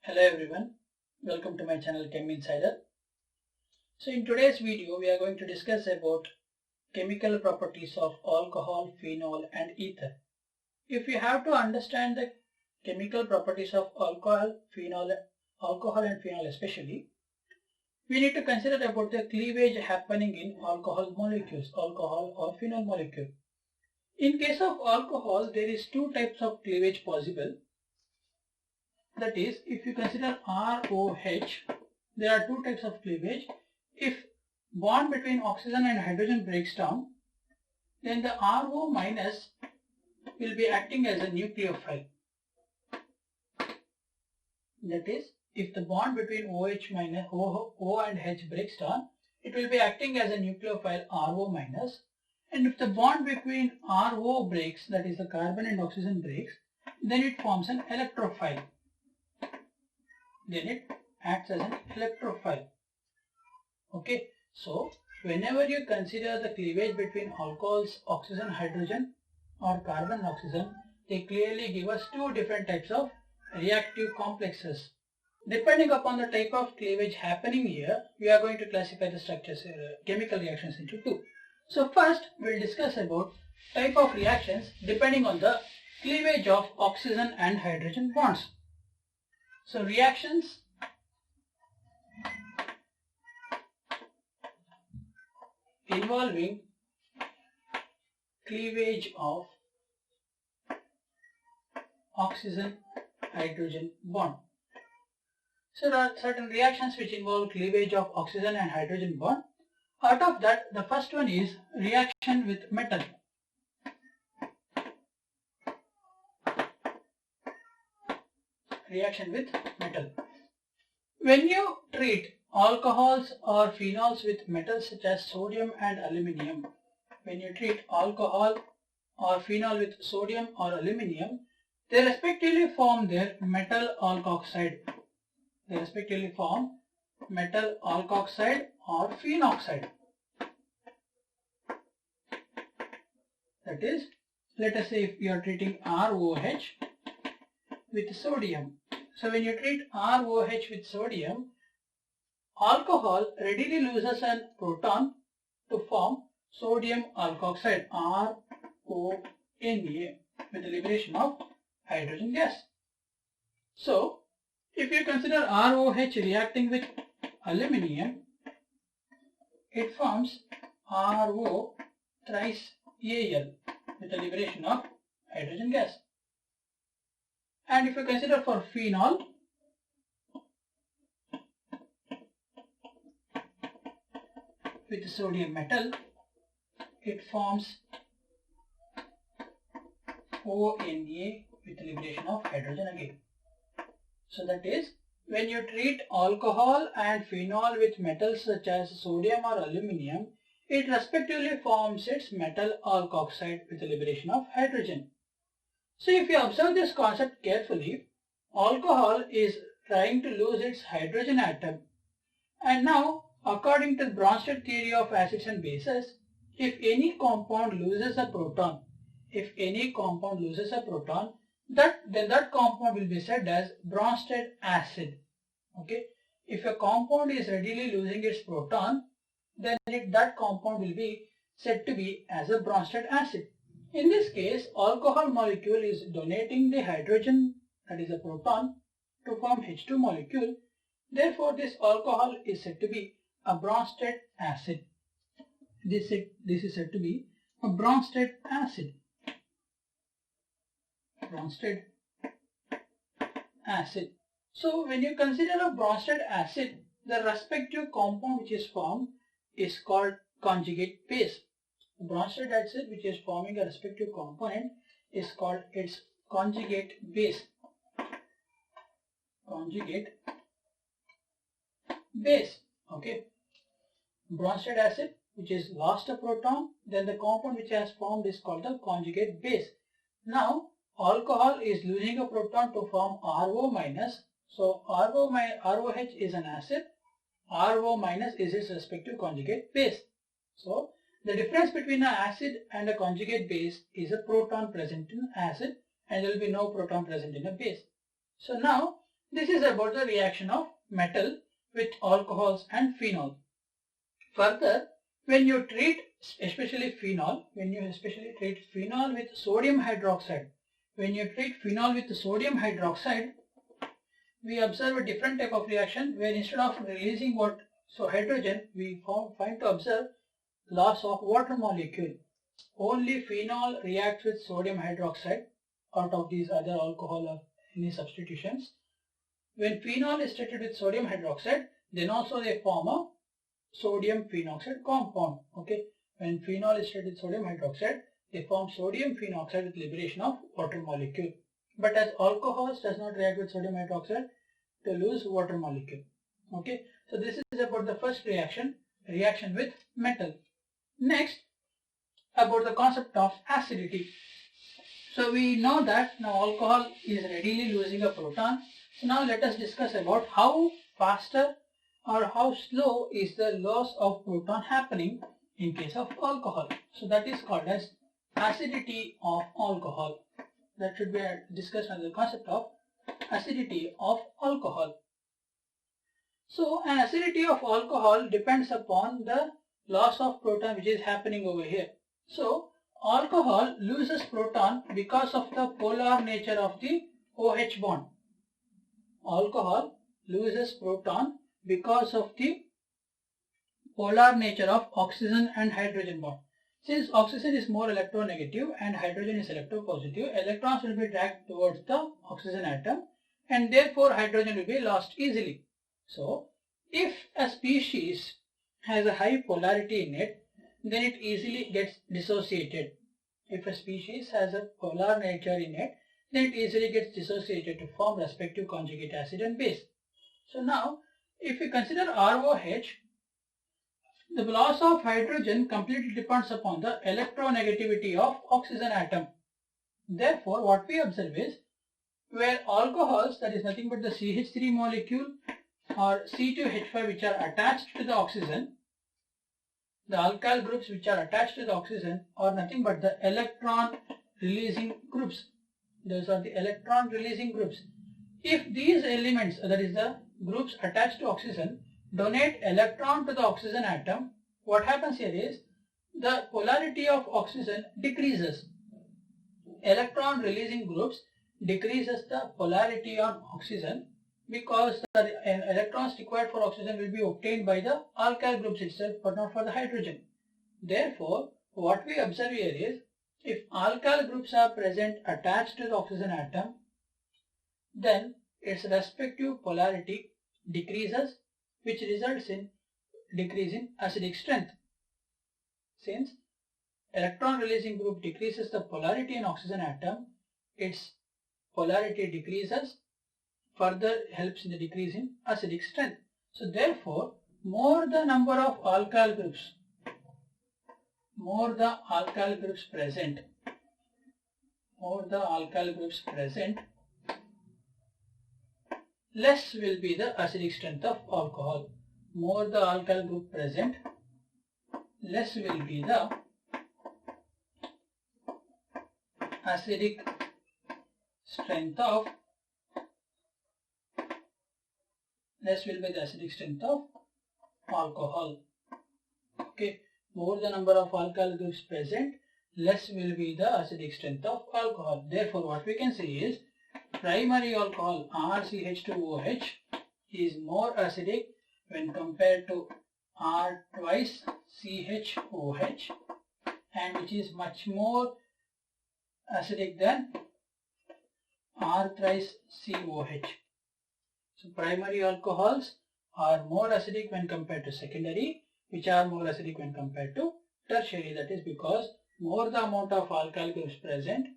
Hello everyone, welcome to my channel Chem Insider. So in today's video we are going to discuss about chemical properties of alcohol, phenol and ether. If you have to understand the chemical properties of alcohol and phenol especially, we need to consider about the cleavage happening in alcohol molecules, alcohol or phenol molecule. In case of alcohol, there is two types of cleavage possible. That is, if you consider ROH, there are two types of cleavage. If bond between oxygen and hydrogen breaks down, then the RO minus will be acting as a nucleophile. That is, if the bond between OH minus O and H breaks down, it will be acting as a nucleophile RO minus. And if the bond between RO breaks, that is the carbon and oxygen breaks, then it forms an electrophile. Then it acts as an electrophile. Okay, so whenever you consider the cleavage between alcohols, oxygen, hydrogen or carbon, oxygen, they clearly give us two different types of reactive complexes. Depending upon the type of cleavage happening here, we are going to classify the structures, chemical reactions into two. So first we will discuss about type of reactions depending on the cleavage of oxygen and hydrogen bonds. So reactions involving cleavage of oxygen-hydrogen bond. So there are certain reactions which involve cleavage of oxygen and hydrogen bond. Out of that, the first one is reaction with metal. Reaction with metal. When you treat alcohols or phenols with metals such as sodium and aluminium, when you treat alcohol or phenol with sodium or aluminium, they respectively form their metal alkoxide. They respectively form metal alkoxide or phenoxide. That is, let us say if you are treating ROH with sodium. So when you treat ROH with sodium, alcohol readily loses a proton to form sodium alkoxide, RONA, with the liberation of hydrogen gas. So if you consider ROH reacting with aluminium, it forms RO thrice Al with the liberation of hydrogen gas. And if you consider for phenol, with sodium metal, it forms ONA with the liberation of hydrogen again. So that is, when you treat alcohol and phenol with metals such as sodium or aluminium, it respectively forms its metal alkoxide with the liberation of hydrogen. So if you observe this concept carefully, alcohol is trying to lose its hydrogen atom. And now, according to the Bronsted theory of acids and bases, if any compound loses a proton, then that compound will be said as Bronsted acid. Okay? If a compound is readily losing its proton, then that compound will be said to be as a Bronsted acid. In this case, alcohol molecule is donating the hydrogen, that is a proton, to form H2 molecule. Therefore, this alcohol is said to be a Bronsted acid. This is said to be a Bronsted acid. Bronsted acid. So when you consider a Bronsted acid, the respective compound which is formed is called conjugate base. The Bronsted acid which is forming a respective component is called its conjugate base. Conjugate base. Okay. Bronsted acid which is lost a proton, then the compound which has formed is called the conjugate base. Now alcohol is losing a proton to form RO minus. So ROH is an acid, RO minus is its respective conjugate base. So the difference between an acid and a conjugate base is a proton present in acid and there will be no proton present in a base. So now This is about the reaction of metal with alcohols and phenol. Further, when you treat especially phenol with sodium hydroxide, we observe a different type of reaction where instead of releasing hydrogen, we find to observe loss of water molecule. Only phenol reacts with sodium hydroxide out of these other alcohol or any substitutions. When phenol is treated with sodium hydroxide, then also they form a sodium phenoxide compound. Okay, when phenol is treated with sodium hydroxide, they form sodium phenoxide with liberation of water molecule. But as alcohols does not react with sodium hydroxide, they lose water molecule. Okay, so this is about the first reaction with metal. Next, about the concept of acidity. So we know that now alcohol is readily losing a proton. So now let us discuss about how faster or how slow is the loss of proton happening in case of alcohol. So that is called as acidity of alcohol. That should be discussed under the concept of acidity of alcohol. So an acidity of alcohol depends upon the loss of proton which is happening over here. So alcohol loses proton because of the polar nature of the OH bond. Alcohol loses proton because of the polar nature of oxygen and hydrogen bond. Since oxygen is more electronegative and hydrogen is electropositive, electrons will be dragged towards the oxygen atom and therefore hydrogen will be lost easily. So if a species has a high polarity in it, then it easily gets dissociated. If a species has a polar nature in it, then it easily gets dissociated to form respective conjugate acid and base. So now, if we consider ROH, the loss of hydrogen completely depends upon the electronegativity of oxygen atom. Therefore, what we observe is, where alcohols, that is nothing but the CH3 molecule or C2H5 which are attached to the oxygen, the alkyl groups which are attached to the oxygen are nothing but the electron releasing groups. Those are the electron releasing groups. If these elements, that is the groups attached to oxygen, donate electron to the oxygen atom, what happens here is the polarity of oxygen decreases. Electron releasing groups decreases the polarity on oxygen because the electrons required for oxygen will be obtained by the alkyl groups itself but not for the hydrogen. Therefore, what we observe here is, if alkyl groups are present attached to the oxygen atom, then its respective polarity decreases, which results in decrease in acidic strength. Since electron releasing group decreases the polarity in oxygen atom, its polarity decreases, further helps in the decrease in acidic strength. So therefore, more the number of alkyl groups, present, less will be the acidic strength of alcohol. More the alkyl group present, less will be the acidic strength of alcohol. Okay, more the number of alkyl groups present, less will be the acidic strength of alcohol. Therefore, what we can say is primary alcohol RCH2OH is more acidic when compared to R twice CHOH, and which is much more acidic than R thrice COH. So primary alcohols are more acidic when compared to secondary, which are more acidic when compared to tertiary. That is because more the amount of alkyl groups present,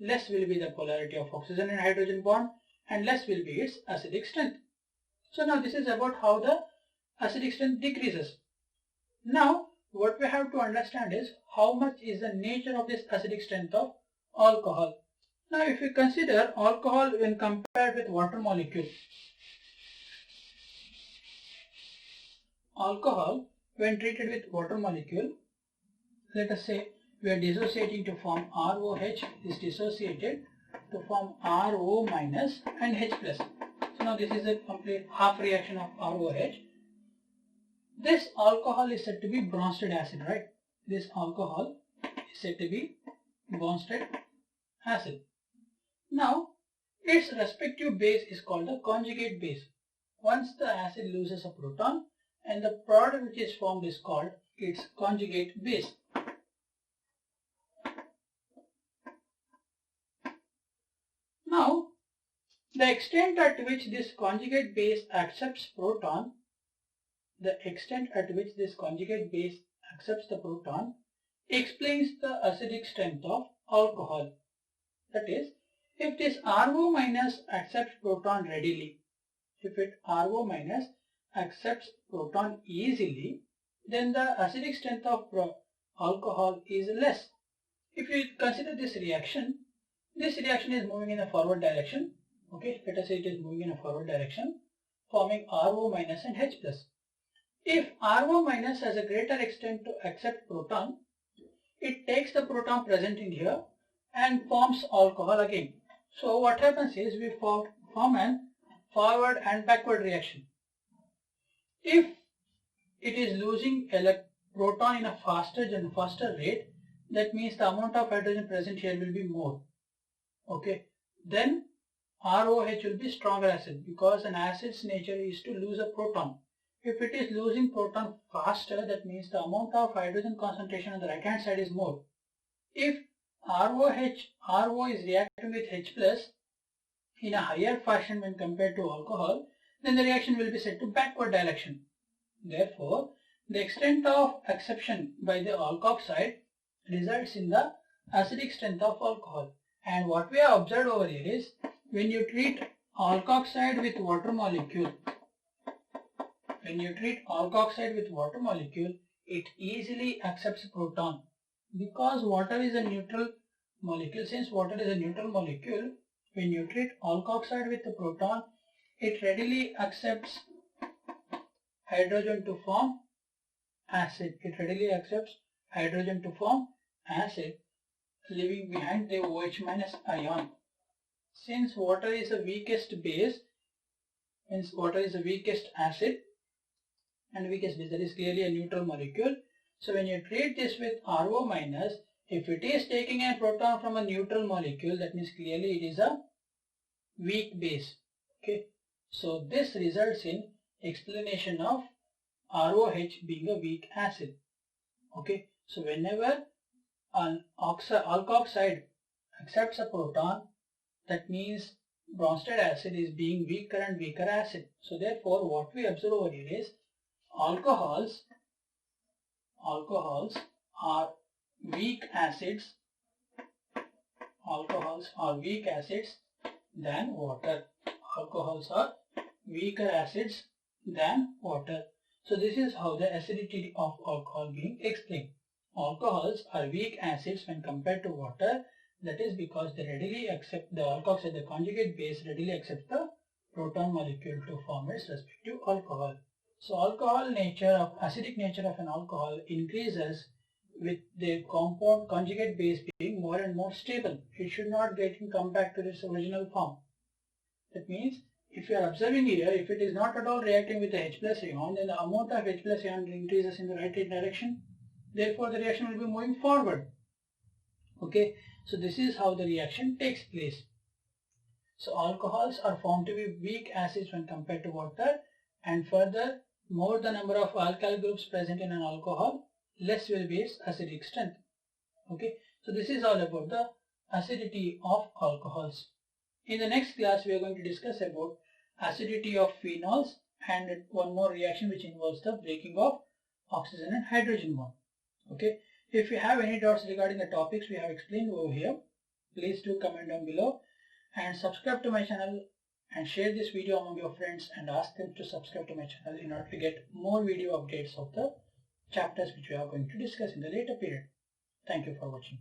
less will be the polarity of oxygen and hydrogen bond, and less will be its acidic strength. So now this is about how the acidic strength decreases. Now what we have to understand is how much is the nature of this acidic strength of alcohol. Now if we consider alcohol when compared with water molecule, alcohol when treated with water molecule, let us say we are dissociating to form ROH is dissociated to form RO minus and H plus. So Now this is a complete half reaction of ROH. This alcohol is said to be Bronsted acid, right? This alcohol is said to be Bronsted acid. Now its respective base is called the conjugate base. Once the acid loses a proton, and the product which is formed is called its conjugate base. Now, the extent at which this conjugate base accepts proton, explains the acidic strength of alcohol. That is, if this RO minus accepts proton readily, RO minus accepts proton easily, then the acidic strength of alcohol is less. If you consider this reaction is moving in a forward direction. Okay, let us say it is moving in a forward direction, forming RO minus and H plus. If RO minus has a greater extent to accept proton, it takes the proton present in here and forms alcohol again. So what happens is we form an forward and backward reaction. If it is losing proton in a faster rate, that means the amount of hydrogen present here will be more. Okay, then ROH will be stronger acid, because an acid's nature is to lose a proton. If it is losing proton faster, that means the amount of hydrogen concentration on the right hand side is more. If RO is reacting with H plus in a higher fashion when compared to alcohol, then the reaction will be set to backward direction. Therefore, the extent of acception by the alkoxide results in the acidic strength of alcohol. And what we have observed over here is, when you treat alkoxide with water molecule, it easily accepts proton, because water is a neutral molecule. Since water is a neutral molecule, when you treat alkoxide with the proton, it readily accepts hydrogen to form acid. Leaving behind the OH minus ion. Since water is the weakest base, acid and weakest base, that is clearly a neutral molecule. So when you treat this with RO minus, if it is taking a proton from a neutral molecule, that means clearly it is a weak base. Okay, so this results in explanation of ROH being a weak acid. Okay, so whenever an alkoxide accepts a proton, that means Bronsted acid is being weaker and weaker acid. So therefore, what we observe over here is alcohols are weak acids. Than water. Alcohols are weaker acids than water. So this is how the acidity of alcohol being explained. Alcohols are weak acids when compared to water. That is because they readily accept the alkoxide, the conjugate base readily accepts the proton molecule to form its respective alcohol. So acidic nature of an alcohol increases with the compound conjugate base being more and more stable. It should not come back to its original form. That means, if you are observing here, if it is not at all reacting with the H plus ion, then the amount of H plus ion increases in the right direction. Therefore, the reaction will be moving forward. Okay, so this is how the reaction takes place. So alcohols are found to be weak acids when compared to water, and further, more the number of alkyl groups present in an alcohol, less will be its acidic strength. Okay, so this is all about the acidity of alcohols. In the next class, we are going to discuss about acidity of phenols and one more reaction which involves the breaking of oxygen and hydrogen bond. Okay, if you have any doubts regarding the topics we have explained over here, please do comment down below and subscribe to my channel and share this video among your friends and ask them to subscribe to my channel in order to get more video updates of the chapters which we are going to discuss in the later period. Thank you for watching.